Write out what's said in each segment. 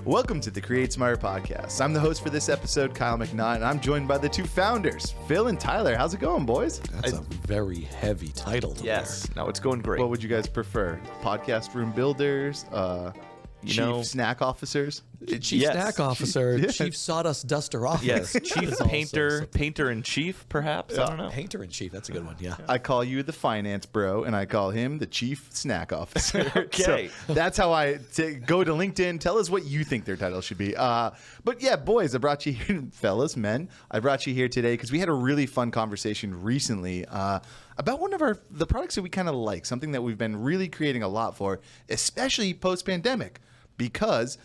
Welcome to the Create Smarter podcast. I'm the host for this episode, Kyle McNaught, and I'm joined by the two founders, Phil and Tyler. How's it going, boys? That's a very heavy title to Yes. No, it's going great. What would you guys prefer? Podcast room builders, chief snack officers? wear. Chief Yes. Snack Officer, Yeah. Chief Sawdust Duster Officer. Yes, chief Is also painter in chief, perhaps. I don't know. Painter in Chief, that's a good one, yeah. I call you the finance bro, and I call him the chief snack officer. Okay. So that's how I go to LinkedIn. Tell us what you think their title should be. But yeah, boys, I brought you here, fellas, men. I brought you here today because we had a really fun conversation recently about one of the products that we kind of like, something that we've been really creating a lot for, especially post-pandemic, because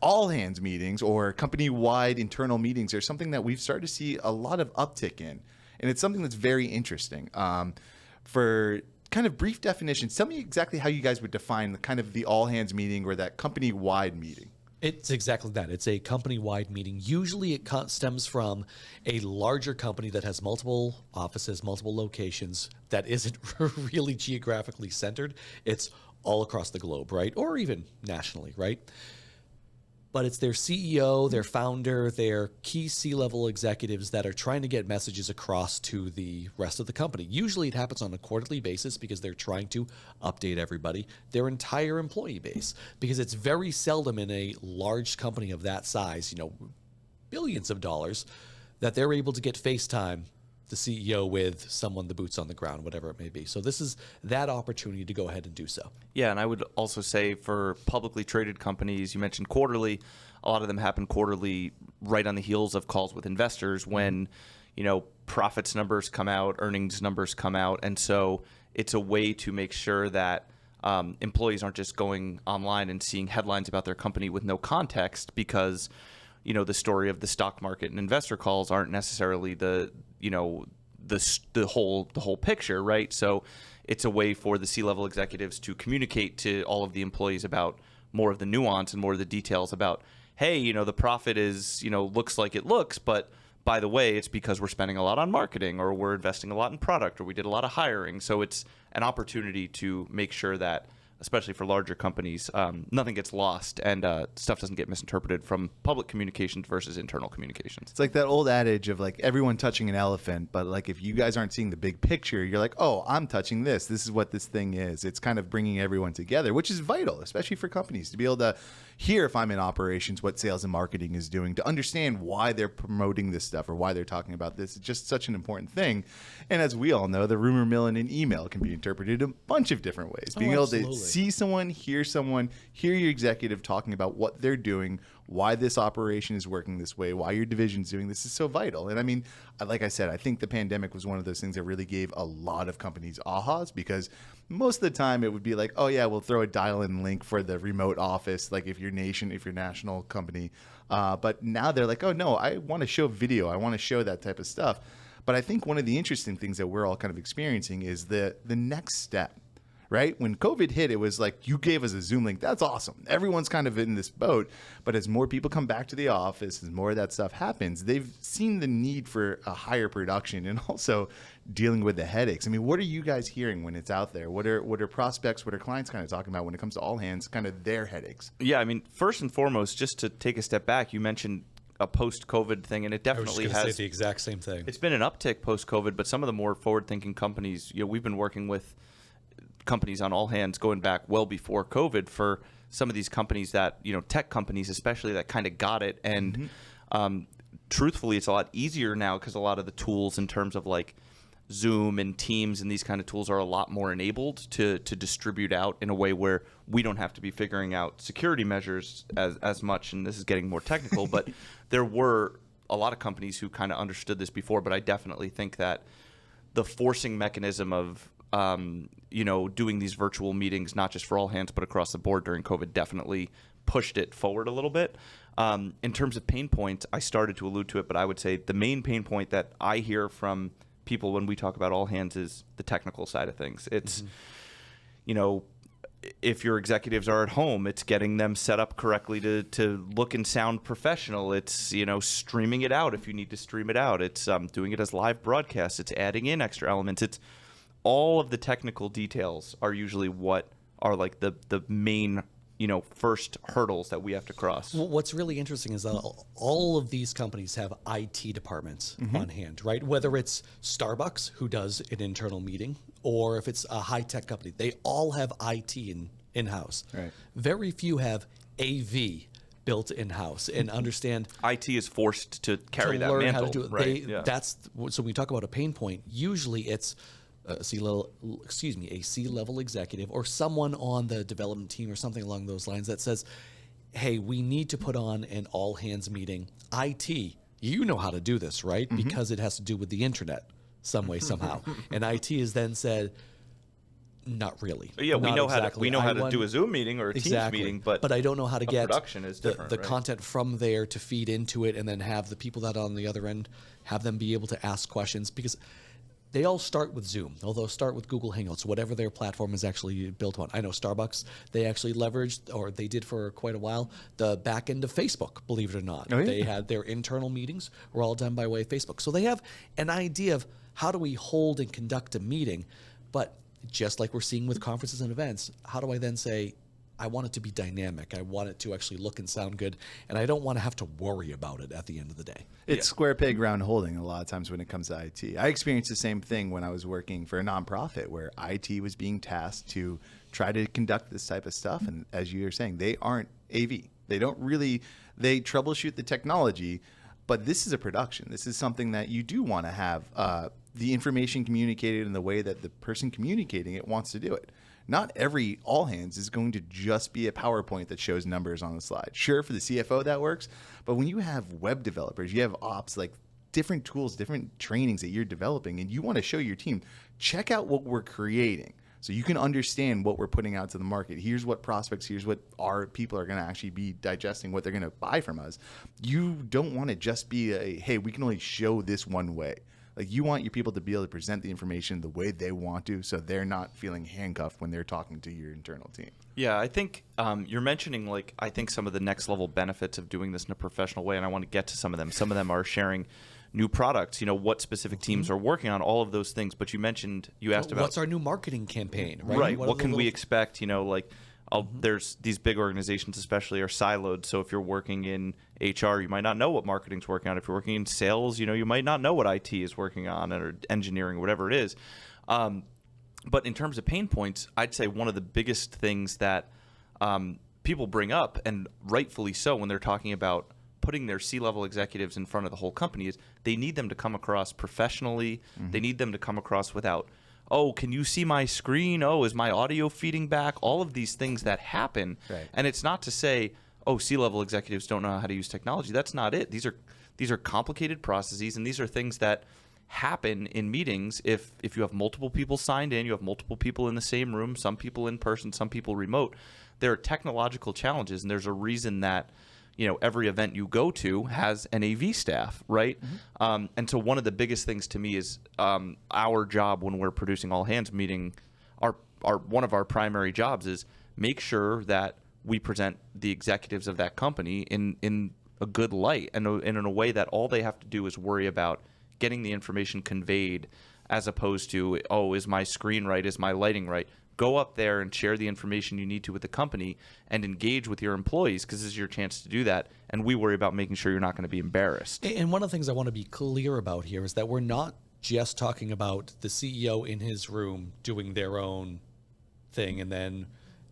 all hands meetings or company-wide internal meetings are something that we've started to see a lot of uptick in. And it's something that's very interesting. For kind of brief definitions, tell me exactly how you guys would define the kind of the all hands meeting or that company-wide meeting. It's exactly that. It's a company-wide meeting. Usually it stems from a larger company that has multiple offices, multiple locations, that isn't really geographically centered. It's all across the globe, right? Or even nationally, right? But it's their CEO, their founder, their key C-level executives that are trying to get messages across to the rest of the company. Usually it happens on a quarterly basis because they're trying to update everybody, their entire employee base, because it's very seldom in a large company of that size, billions of dollars, that they're able to get FaceTime the CEO with someone, the boots on the ground, whatever it may be. So this is that opportunity to go ahead and do so. Yeah, and I would also say for publicly traded companies, you mentioned quarterly. A lot of them happen quarterly right on the heels of calls with investors when, profits numbers come out, earnings numbers come out. And so it's a way to make sure that employees aren't just going online and seeing headlines about their company with no context because the story of the stock market and investor calls aren't necessarily the whole picture, right? So it's a way for the C-level executives to communicate to all of the employees about more of the nuance and more of the details about, hey, the profit is, looks like it looks, but by the way, it's because we're spending a lot on marketing or we're investing a lot in product or we did a lot of hiring. So it's an opportunity to make sure that, especially for larger companies, nothing gets lost and stuff doesn't get misinterpreted from public communications versus internal communications. It's like that old adage of like everyone touching an elephant, but like if you guys aren't seeing the big picture, you're like, oh, I'm touching this. This is what this thing is. It's kind of bringing everyone together, which is vital, especially for companies to be able to hear, if I'm in operations, what sales and marketing is doing, to understand why they're promoting this stuff or why they're talking about this. It's just such an important thing. And as we all know, the rumor mill in an email can be interpreted a bunch of different ways. Being able to see someone, hear your executive talking about what they're doing, why this operation is working this way, why your division's doing this is so vital. And I mean, like I said, I think the pandemic was one of those things that really gave a lot of companies ahas, because most of the time it would be like, oh yeah, we'll throw a dial-in link for the remote office, like if you're national company. But now they're like, oh no, I want to show video. I want to show that type of stuff. But I think one of the interesting things that we're all kind of experiencing is the next step. Right? When COVID hit, it was like, you gave us a Zoom link. That's awesome. Everyone's kind of in this boat. But as more people come back to the office, as more of that stuff happens, they've seen the need for a higher production and also dealing with the headaches. I mean, what are you guys hearing when it's out there? What are prospects, what are clients kind of talking about when it comes to all hands, kind of their headaches? Yeah, I mean, first and foremost, just to take a step back, you mentioned a post-COVID thing, and it definitely has. I was say the exact same thing. It's been an uptick post-COVID, but some of the more forward-thinking companies, we've been working with companies on all hands going back well before COVID for some of these companies that, tech companies especially, that kind of got it. And truthfully, it's a lot easier now because a lot of the tools in terms of like Zoom and Teams and these kind of tools are a lot more enabled to distribute out in a way where we don't have to be figuring out security measures as much. And this is getting more technical, but there were a lot of companies who kind of understood this before. But I definitely think that the forcing mechanism of doing these virtual meetings, not just for all hands, but across the board during COVID, definitely pushed it forward a little bit. In terms of pain points, I started to allude to it, but I would say the main pain point that I hear from people when we talk about all hands is the technical side of things. It's, if your executives are at home, it's getting them set up correctly to look and sound professional. It's, streaming it out if you need to stream it out. It's doing it as live broadcasts. It's adding in extra elements. It's all of the technical details are usually what are like the main first hurdles that we have to cross. Well, what's really interesting is that all of these companies have IT departments on hand, right? Whether it's Starbucks, who does an internal meeting, or if it's a high-tech company, they all have IT in-house. Right. Very few have AV built in-house and understand IT is forced to carry to that learn mantle, how to do it. right? That's so when we talk about a pain point, usually it's a C-level executive or someone on the development team or something along those lines that says, hey, we need to put on an all hands meeting. IT, you know how to do this, right? Because it has to do with the internet some way, somehow. And IT is then said, not really. Yeah, we Not know exactly. how I to want- do a Zoom meeting or a Teams meeting, but I don't know how to get production is different, the right? content from there to feed into it and then have the people that are on the other end have them be able to ask questions, because they all start with Zoom, although start with Google Hangouts, whatever their platform is actually built on. I know Starbucks, they actually leveraged, or they did for quite a while, the back end of Facebook, believe it or not. Oh, yeah. They had their internal meetings were all done by way of Facebook. So they have an idea of how do we hold and conduct a meeting, but just like we're seeing with conferences and events, how do I then say, I want it to be dynamic. I want it to actually look and sound good, and I don't want to have to worry about it at the end of the day. It's square peg round holding a lot of times when it comes to IT. I experienced the same thing when I was working for a nonprofit where IT was being tasked to try to conduct this type of stuff. And as you're saying, they aren't AV. They troubleshoot the technology, but this is a production. This is something that you do want to have the information communicated in the way that the person communicating it wants to do it. Not every all hands is going to just be a PowerPoint that shows numbers on the slide. Sure, for the CFO that works, but when you have web developers, you have ops, like different tools, different trainings that you're developing, and you want to show your team, check out what we're creating so you can understand what we're putting out to the market. Here's what prospects, here's what our people are going to actually be digesting, what they're going to buy from us. You don't want to just be hey, we can only show this one way. Like, you want your people to be able to present the information the way they want to, so they're not feeling handcuffed when they're talking to your internal team. Yeah, I think you're mentioning, I think some of the next level benefits of doing this in a professional way, and I want to get to some of them. Some of them are sharing new products, what specific teams are working on, all of those things. But you asked about What's our new marketing campaign, right? Right. What What can we expect? There's these big organizations, especially, are siloed. So if you're working in HR, you might not know what marketing's working on. If you're working in sales, you might not know what IT is working on, or engineering, whatever it is. But in terms of pain points, I'd say one of the biggest things that people bring up, and rightfully so, when they're talking about putting their C-level executives in front of the whole company, is they need them to come across professionally. They need them to come across without, oh, can you see my screen? Oh, is my audio feeding back? All of these things that happen. Right. And it's not to say, oh, C-level executives don't know how to use technology. That's not it. These are complicated processes, and these are things that happen in meetings. If you have multiple people signed in, you have multiple people in the same room, some people in person, some people remote. There are technological challenges, and there's a reason that every event you go to has an AV staff, right? And so one of the biggest things to me is our job when we're producing all hands meeting, our one of our primary jobs is make sure that we present the executives of that company in a good light, and in a way that all they have to do is worry about getting the information conveyed, as opposed to, oh, is my screen right? Is my lighting right? Go up there and share the information you need to with the company and engage with your employees, because this is your chance to do that. And we worry about making sure you're not going to be embarrassed. And one of the things I want to be clear about here is that we're not just talking about the CEO in his room doing their own thing, and then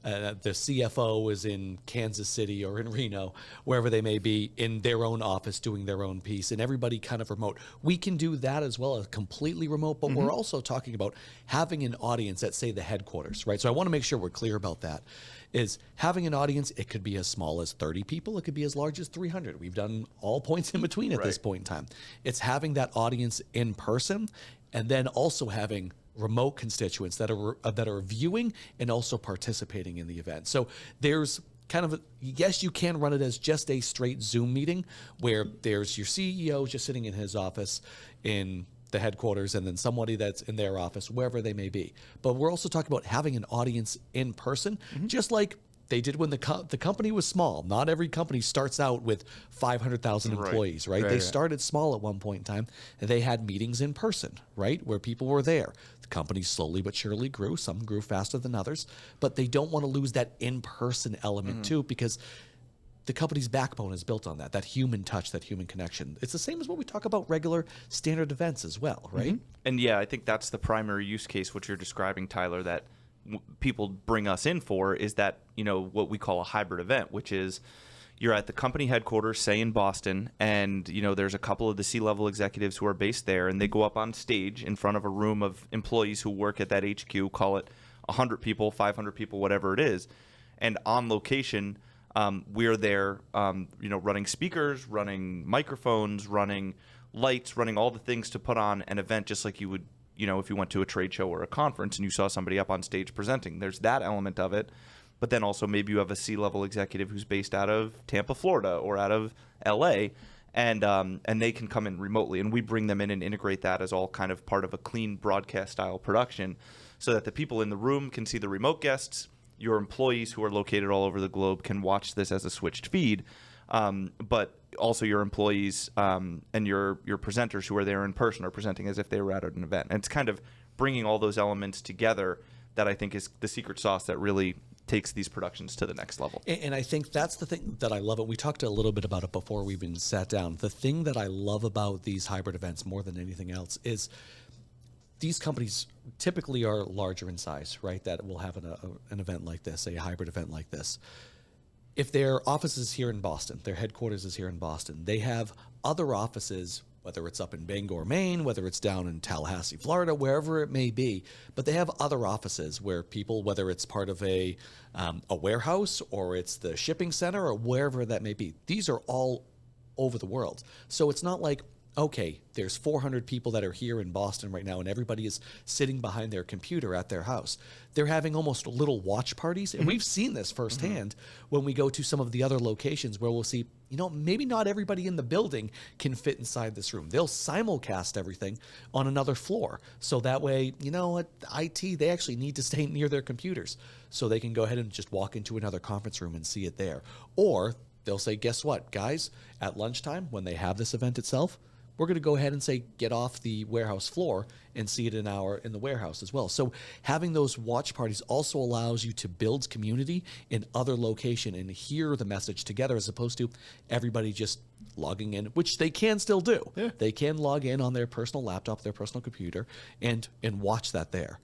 the CFO is in Kansas City or in Reno, wherever they may be, in their own office doing their own piece, and everybody kind of remote. We can do that as well as completely remote, but we're also talking about having an audience at, say, the headquarters, right? So I want to make sure we're clear about that. Is having an audience, it could be as small as 30 people, it could be as large as 300. We've done all points in between at this point in time. It's having that audience in person, and then also having remote constituents that are viewing and also participating in the event. So there's kind of yes, you can run it as just a straight Zoom meeting where there's your CEO just sitting in his office in the headquarters, and then somebody that's in their office, wherever they may be. But we're also talking about having an audience in person, just like they did when the company was small. Not every company starts out with 500,000 employees, right? They started small at one point in time, and they had meetings in person, right, where people were there. The companies slowly but surely grew. Some grew faster than others, but they don't want to lose that in-person element too, because the company's backbone is built on that human touch, that human connection. It's the same as what we talk about regular standard events as well, right? And yeah, I think that's the primary use case, what you're describing, Tyler, that people bring us in for is that, what we call a hybrid event, which is you're at the company headquarters, say in Boston, and, there's a couple of the C-level executives who are based there, and they go up on stage in front of a room of employees who work at that HQ, call it 100 people, 500 people, whatever it is. And on location, we're there, running speakers, running microphones, running lights, running all the things to put on an event just like you would, if you went to a trade show or a conference and you saw somebody up on stage presenting. There's that element of it. But then also maybe you have a C-level executive who's based out of Tampa, Florida, or out of LA, and they can come in remotely. And we bring them in and integrate that as all kind of part of a clean broadcast-style production so that the people in the room can see the remote guests. Your employees who are located all over the globe can watch this as a switched feed, but also your employees and your presenters who are there in person are presenting as if they were at an event. And it's kind of bringing all those elements together that I think is the secret sauce that really takes these productions to the next level. And I think that's the thing that I love. We talked a little bit about it before we even sat down. The thing that I love about these hybrid events more than anything else is these companies typically are larger in size, right? That will have an event like this, a hybrid event like this. If their office is here in Boston, their headquarters is here in Boston, they have other offices, whether it's up in Bangor, Maine, whether it's down in Tallahassee, Florida, wherever it may be, but they have other offices where people, whether it's part of a warehouse or it's the shipping center or wherever that may be, these are all over the world. So it's not like, okay, there's 400 people that are here in Boston right now and everybody is sitting behind their computer at their house. They're having almost little watch parties. And we've seen this firsthand when we go to some of the other locations where we'll see, maybe not everybody in the building can fit inside this room. They'll simulcast everything on another floor. So that way, at IT, they actually need to stay near their computers so they can go ahead and just walk into another conference room and see it there. Or they'll say, guess what, guys, at lunchtime when they have this event itself, we're going to go ahead and say, get off the warehouse floor and see it in the warehouse as well. So having those watch parties also allows you to build community in other location and hear the message together as opposed to everybody just logging in, which they can still do. Yeah. They can log in on their personal laptop, their personal computer, and watch that there.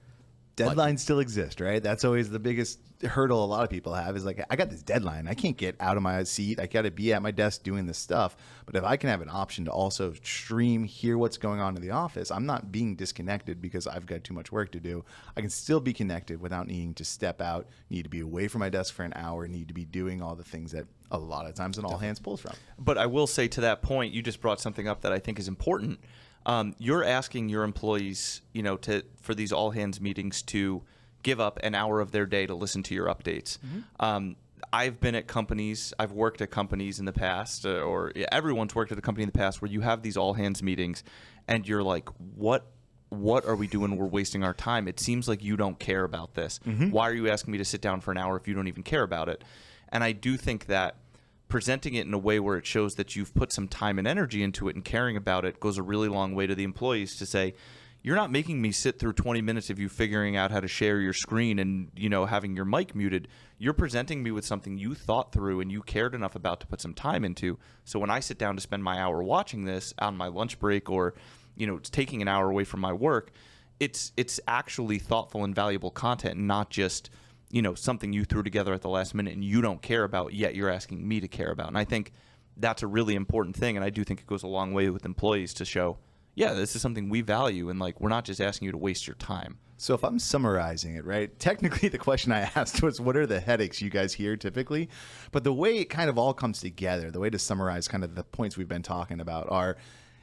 Deadlines still exist, right? That's always the biggest hurdle a lot of people have is like, I got this deadline. I can't get out of my seat. I got to be at my desk doing this stuff. But if I can have an option to also stream, hear what's going on in the office, I'm not being disconnected because I've got too much work to do. I can still be connected without needing to step out, need to be away from my desk for an hour, need to be doing all the things that a lot of times an all hands pulls from. But I will say to that point, you just brought something up that I think is important. You're asking your employees, for these all hands meetings to give up an hour of their day to listen to your updates. I've been at companies, I've worked at companies in the past, or everyone's worked at a company in the past where you have these all hands meetings and you're like, what are we doing? We're wasting our time. It seems like you don't care about this. Why are you asking me to sit down for an hour if you don't even care about it? And I do think that presenting it in a way where it shows that you've put some time and energy into it and caring about it goes a really long way to the employees to say, you're not making me sit through 20 minutes of you figuring out how to share your screen and, having your mic muted. You're presenting me with something you thought through and you cared enough about to put some time into. So when I sit down to spend my hour watching this on my lunch break or, it's taking an hour away from my work, it's actually thoughtful and valuable content, and not just something you threw together at the last minute and you don't care about, yet you're asking me to care about. And I think that's a really important thing. And I do think it goes a long way with employees to show, yeah, this is something we value. And we're not just asking you to waste your time. So if I'm summarizing it, right, technically the question I asked was, what are the headaches you guys hear typically? But the way it kind of all comes together, the way to summarize kind of the points we've been talking about are,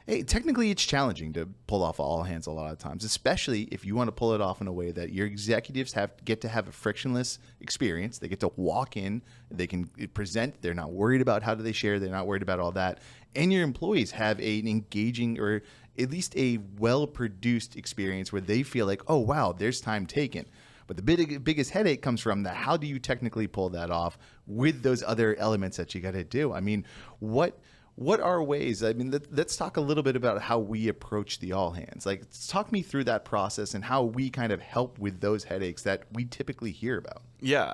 hey, technically it's challenging to pull off all hands a lot of times, especially if you want to pull it off in a way that your executives get to have a frictionless experience. They get to walk in, they can present, they're not worried about how do they share, they're not worried about all that. And your employees have an engaging or at least a well-produced experience where they feel like, oh, wow, there's time taken. But the biggest headache comes from the how do you technically pull that off with those other elements that you got to do? I mean, what what are ways? I mean, let's talk a little bit about how we approach the all hands. Like, talk me through that process and how we kind of help with those headaches that we typically hear about. Yeah,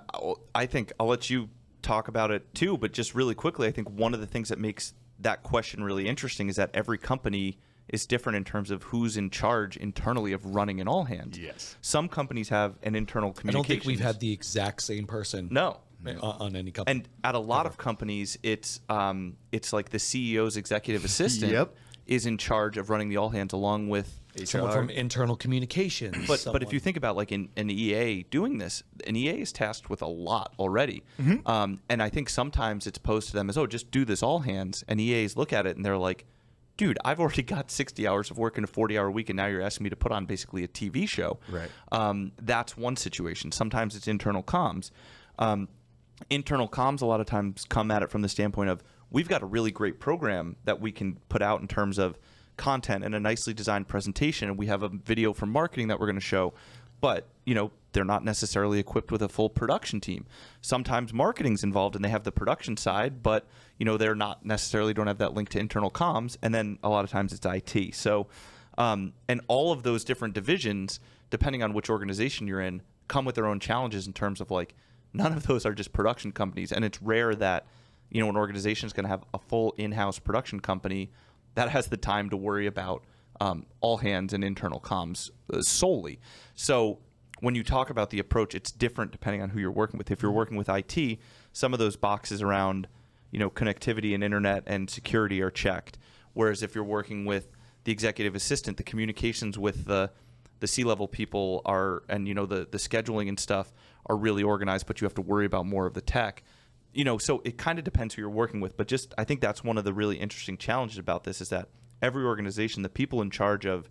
I think I'll let you talk about it too, but just really quickly, I think one of the things that makes that question really interesting is that every company is different in terms of who's in charge internally of running an all hands. Yes. Some companies have an internal communications. I don't think we've had the exact same person. No. On any company. And at a lot of companies, it's like the CEO's executive assistant Yep. is in charge of running the all hands along with someone from internal communications. But if you think about like an EA doing this, an EA is tasked with a lot already. And I think sometimes it's posed to them as, oh, just do this all hands. And EAs look at it and they're like, dude, I've already got 60 hours of work in a 40-hour week, and now you're asking me to put on basically a TV show. Right. That's one situation. Sometimes it's internal comms. Internal comms a lot of times come at it from the standpoint of, we've got a really great program that we can put out in terms of content and a nicely designed presentation, and we have a video from marketing that we're going to show, but they're not necessarily equipped with a full production team. Sometimes marketing's involved and they have the production side, but they're not necessarily don't have that link to internal comms, and then a lot of times it's IT. So and all of those different divisions, depending on which organization you're in, come with their own challenges in terms of like, none of those are just production companies, and it's rare that an organization is going to have a full in-house production company that has the time to worry about all hands and internal comms solely. So when you talk about the approach, it's different depending on who you're working with. If you're working with IT, some of those boxes around connectivity and internet and security are checked. Whereas if you're working with the executive assistant, the communications with the C-level people are, and the scheduling and stuff are really organized, but you have to worry about more of the tech. So it kind of depends who you're working with, but just I think that's one of the really interesting challenges about this is that every organization, the people in charge of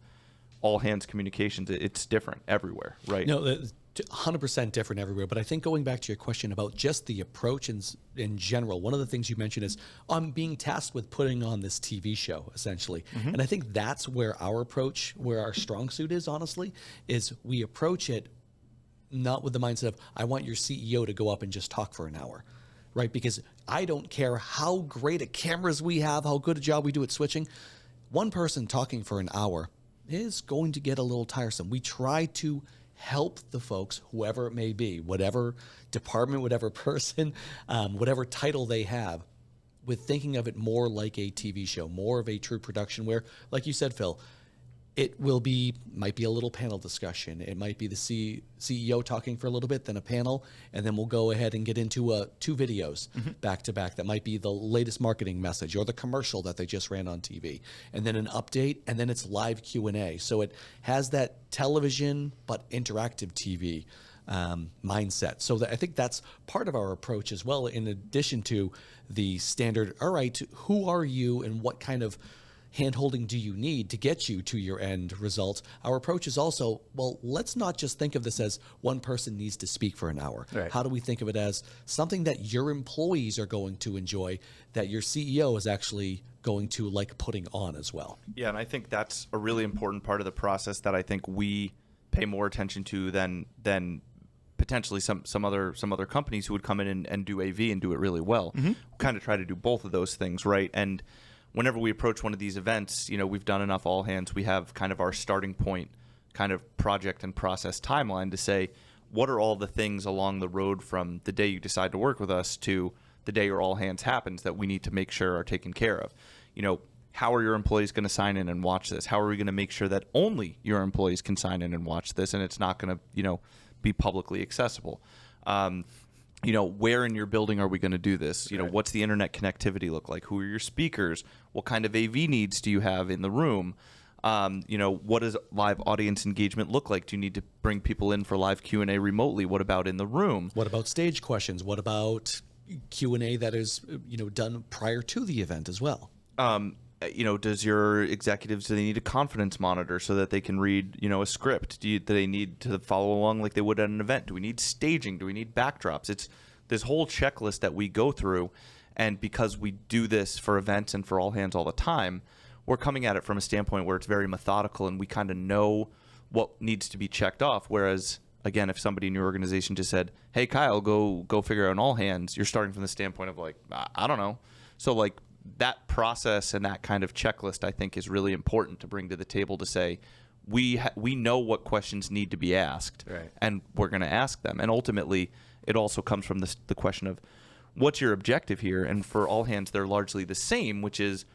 all hands communications, it's different everywhere, right? No, 100% different everywhere. But I think going back to your question about just the approach in general, one of the things you mentioned is I'm being tasked with putting on this TV show, essentially. And I think that's where our approach, where our strong suit is, honestly, is we approach it not with the mindset of, I want your CEO to go up and just talk for an hour, right? Because I don't care how great at cameras we have, how good a job we do at switching. One person talking for an hour is going to get a little tiresome. We try to help the folks, whoever it may be, whatever department, whatever person, whatever title they have, with thinking of it more like a TV show, more of a true production where, like you said, Phil, it might be a little panel discussion. It might be the CEO talking for a little bit, then a panel, and then we'll go ahead and get into 2 videos back to back. That might be the latest marketing message or the commercial that they just ran on TV, and then an update, and then it's live Q&A. So it has that television but interactive TV mindset. So I think that's part of our approach as well, in addition to the standard, all right, who are you and what kind of hand-holding do you need to get you to your end result? Our approach is also, well, let's not just think of this as one person needs to speak for an hour. Right. How do we think of it as something that your employees are going to enjoy, that your CEO is actually going to like putting on as well? Yeah, and I think that's a really important part of the process that I think we pay more attention to than potentially some other companies who would come in and do AV and do it really well. We kind of try to do both of those things, right? And whenever we approach one of these events, we've done enough all hands. We have kind of our starting point kind of project and process timeline to say, what are all the things along the road from the day you decide to work with us to the day your all hands happens that we need to make sure are taken care of? How are your employees going to sign in and watch this? How are we going to make sure that only your employees can sign in and watch this and it's not going to, be publicly accessible? Where in your building are we going to do this? What's the internet connectivity look like? Who are your speakers? What kind of AV needs do you have in the room? What does live audience engagement look like? Do you need to bring people in for live Q&A remotely? What about in the room? What about stage questions? What about Q&A that is, done prior to the event as well? Does your executives, do they need a confidence monitor so that they can read, a script? Do they need to follow along like they would at an event? Do we need staging? Do we need backdrops? It's this whole checklist that we go through. And because we do this for events and for all hands all the time, we're coming at it from a standpoint where it's very methodical and we kind of know what needs to be checked off. Whereas, again, if somebody in your organization just said, hey, Kyle, go figure out an all hands, you're starting from the standpoint of like, I don't know. So like, that process and that kind of checklist, I think, is really important to bring to the table to say, we know what questions need to be asked, Right. and we're going to ask them. And ultimately, it also comes from the question of, what's your objective here? And for all hands, they're largely the same, which is,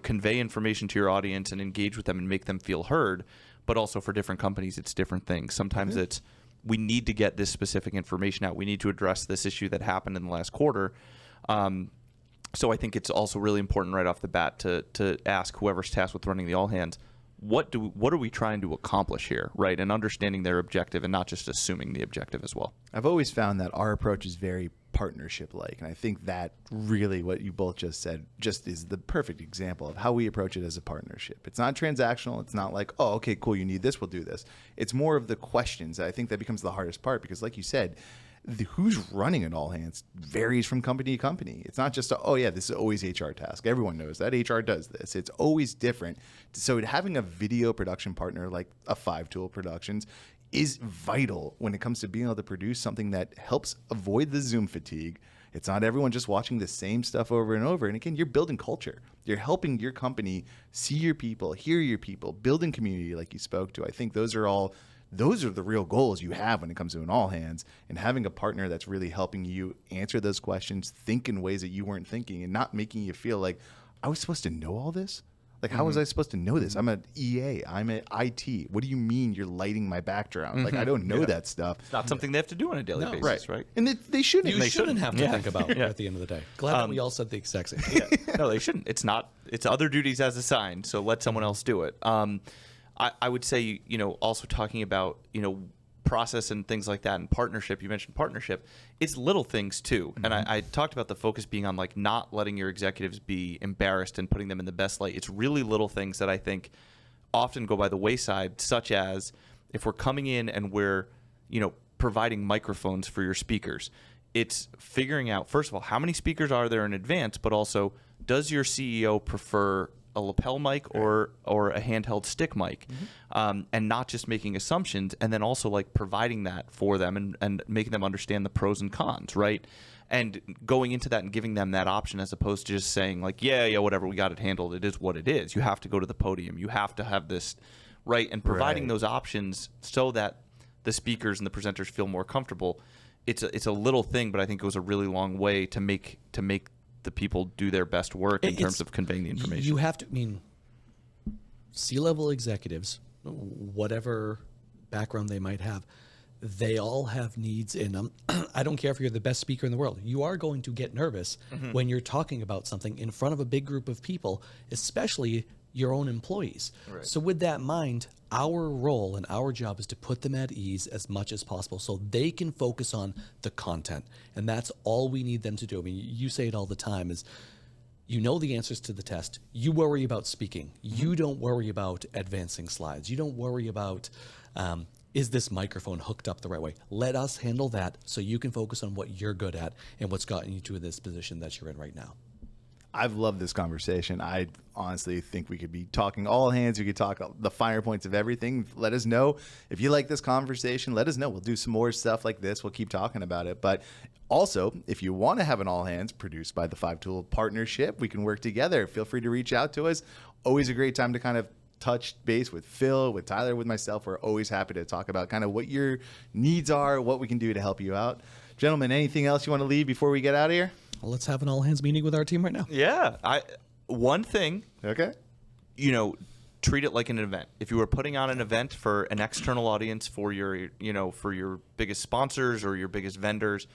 convey information to your audience and engage with them and make them feel heard. But also for different companies, it's different things. Sometimes it's, we need to get this specific information out. We need to address this issue that happened in the last quarter. So I think it's also really important right off the bat to ask whoever's tasked with running the all hands, what are we trying to accomplish here, right? And understanding their objective and not just assuming the objective as well. I've always found that our approach is very partnership-like, and I think that really what you both just said just is the perfect example of how we approach it as a partnership. It's not transactional. It's not like, oh, okay, cool, you need this, we'll do this. It's more of the questions. I think that becomes the hardest part because, like you said, who's running an all hands varies from company to company. It's not just oh yeah, this is always HR task. Everyone knows that HR does this. It's always different. So having a video production partner like a 5-Tool Productions is vital when it comes to being able to produce something that helps avoid the Zoom fatigue. It's not everyone just watching the same stuff over and over. And again, you're building culture. You're helping your company see your people, hear your people, building community like you spoke to. I think those are the real goals you have when it comes to an all hands, and having a partner that's really helping you answer those questions, think in ways that you weren't thinking, and not making you feel like I was supposed to know all this. Like, how was I supposed to know this? I'm an EA. I'm an IT. What do you mean you're lighting my background? Like, I don't know that stuff. It's not something they have to do on a daily basis, right? And they shouldn't. You shouldn't have to think about it at the end of the day. Glad that we all said the exact same thing. No, they shouldn't. It's not. It's other duties as assigned, so let someone else do it. I would say, also talking about, process and things like that and partnership. You mentioned partnership. It's little things too. And I talked about the focus being on like not letting your executives be embarrassed and putting them in the best light. It's really little things that I think often go by the wayside, such as if we're coming in and we're, providing microphones for your speakers. It's figuring out, first of all, how many speakers are there in advance, but also, does your CEO prefer a lapel mic or a handheld stick mic, and not just making assumptions, and then also like providing that for them and making them understand the pros and cons, right? And going into that and giving them that option as opposed to just saying like, yeah, whatever, we got it handled. It is what it is. You have to go to the podium. You have to have this, right? And providing those options so that the speakers and the presenters feel more comfortable. It's a little thing, but I think it goes a really long way to make the people do their best work in terms of conveying the information. You have to, C-level executives, whatever background they might have, they all have needs in them. I don't care if you're the best speaker in the world. You are going to get nervous when you're talking about something in front of a big group of people, especially your own employees. Right. So with that in mind, our role and our job is to put them at ease as much as possible so they can focus on the content. And that's all we need them to do. You say it all the time is, the answers to the test. You worry about speaking. You don't worry about advancing slides. You don't worry about, is this microphone hooked up the right way? Let us handle that so you can focus on what you're good at and what's gotten you to this position that you're in right now. I've loved this conversation. I honestly think we could be talking all hands. We could talk the finer points of everything. Let us know if you like this conversation. Let us know. We'll do some more stuff like this. We'll keep talking about it. But also, if you want to have an all hands produced by the 5-Tool partnership, we can work together. Feel free to reach out to us. Always a great time to kind of touch base with Phil, with Tyler, with myself. We're always happy to talk about kind of what your needs are, what we can do to help you out. Gentlemen, anything else you want to leave before we get out of here? Well, let's have an all-hands meeting with our team right now. Yeah. One thing, okay, treat it like an event. If you were putting on an event for an external audience for your biggest sponsors or your biggest vendors,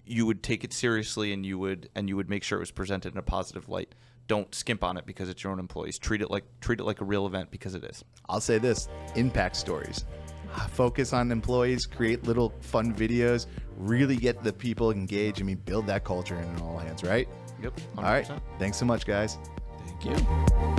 you would take it seriously and you would make sure it was presented in a positive light. Don't skimp on it because it's your own employees. Treat it like a real event because it is. I'll say this: impact stories. Focus on employees, create little fun videos, really get the people engaged. Build that culture in all hands, right? Yep. 100%. All right. Thanks so much, guys. Thank you.